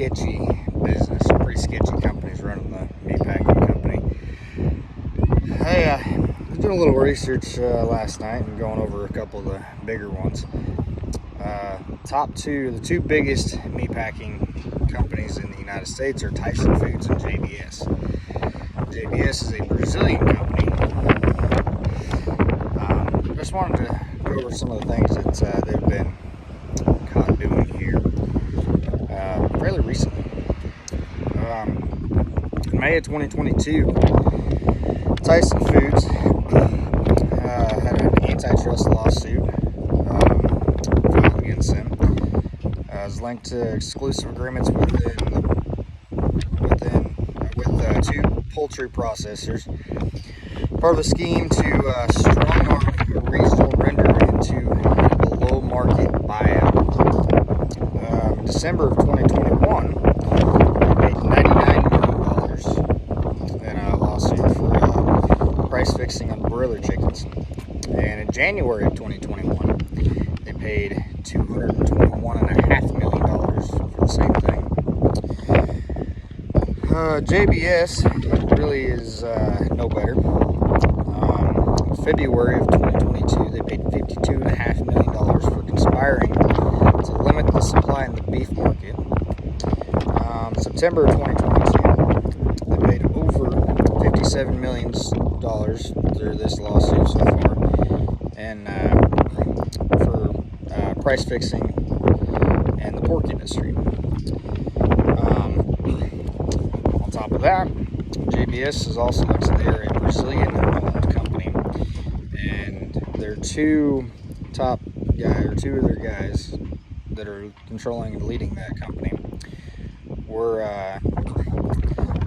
sketchy business, pretty sketchy companies running the meatpacking company. Hey, I was doing a little research last night and going over a couple of the bigger ones. The two biggest meatpacking companies in the United States are Tyson Foods and JBS. JBS is a Brazilian company. Just wanted to go over some of the things that they've been caught doing here fairly recently. In May of 2022, Tyson Foods had an antitrust lawsuit filed against them. It was linked to exclusive agreements with two poultry processors. Part of a scheme to strong-arm a regional render into a below-market buyout. In December of 2021, they paid $99 million in a lawsuit for price fixing on broiler chickens. And in January of 2021, they paid $221.5 million for the same thing. JBS really is no better. In February of 2022, they paid $52.5 million for conspiring to limit the supply in the beef market. September of 2022, they paid over $57 million through this lawsuit so far, and for price fixing and the pork industry. On top of that, JBS is also, like I said, they're a Brazilian-owned company, and their two of their guys that are controlling and leading that company were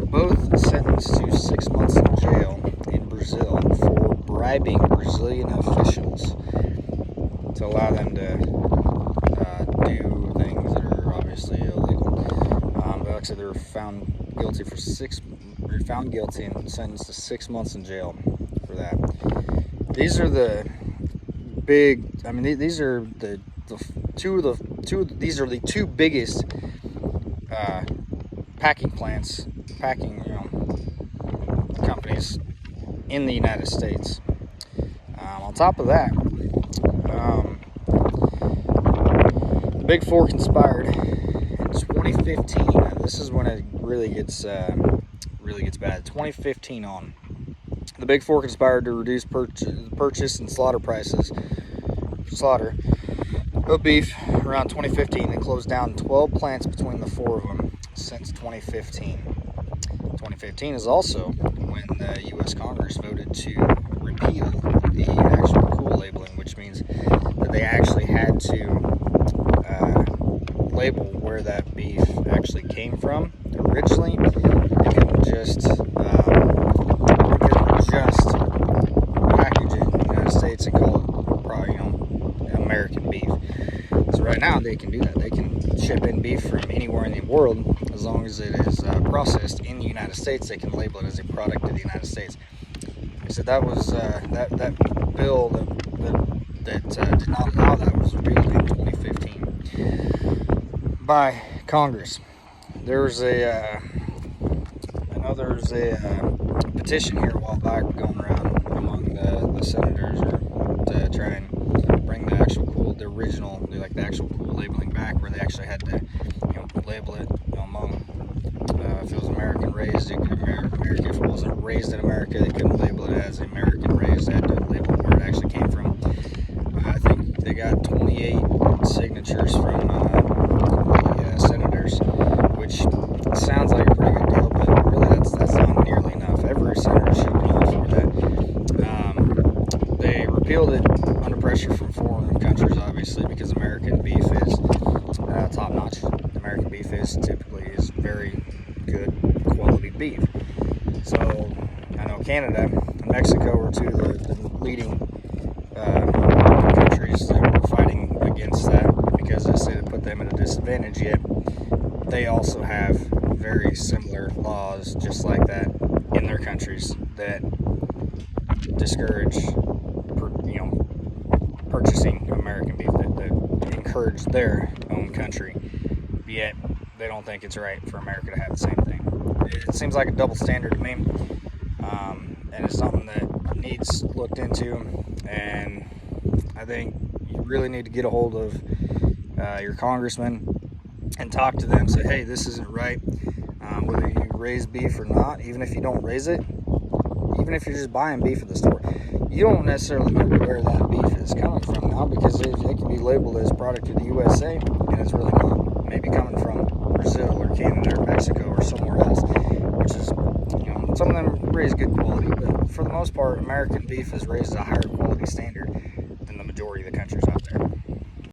both sentenced to 6 months in jail in Brazil for bribing Brazilian officials to allow them to do things that are obviously illegal. But like I said, they were found guilty and sentenced to 6 months in jail for that. These are the big. I mean, these are the two biggest packing companies in the United States. On top of that, the Big Four conspired in 2015. This is when it really gets bad. 2015 on. The Big Four conspired to reduce purchase and slaughter prices of beef around 2015 and closed down 12 plants between the four of them since 2015. 2015 is also when the U.S. Congress voted to repeal the actual cool labeling, which means that they actually had to label where that beef actually came from originally. They couldn't just package it in the United States and call it, American beef. So right now they can do that. They can ship in beef from anywhere in the world as long as it is processed in the United States. They can label it as a product of the United States. They said that was that bill that did not allow that was repealed in 2015 by Congress. There was a petition here a while back going around among the senators to try and bring the actual the actual cool labeling back, where they actually had to label it among if it was American raised, if it wasn't raised in America, they couldn't label it as American raised. They had to label where it actually came from. I think they got 28 signatures from the senators, which sounds like a pretty good deal, but really that's not nearly enough. Every senator should be all for that. They repealed it under pressure from foreign countries, obviously, because American beef is top notch. American beef is very good quality beef. So I know Canada and Mexico were two of the leading countries that were fighting against that because they said it put them at a disadvantage. Yet they also have very similar laws just like that in their countries that discourage purchasing American beef, that encourage their own country. Yet they don't think it's right for America to have the same thing. It seems like a double standard to me, and it's something that needs looked into. And I think you really need to get a hold of your congressman and talk to them. Say, hey, this isn't right. Whether you raise beef or not, even if you don't raise it, even if you're just buying beef at the store, you don't necessarily know where that beef is coming from now, because it can be labeled as product of the USA, and it's really not. Maybe coming from Brazil or Canada or Mexico or somewhere else, which is, some of them raise good quality, but for the most part, American beef is raised at a higher quality standard than the majority of the countries out there.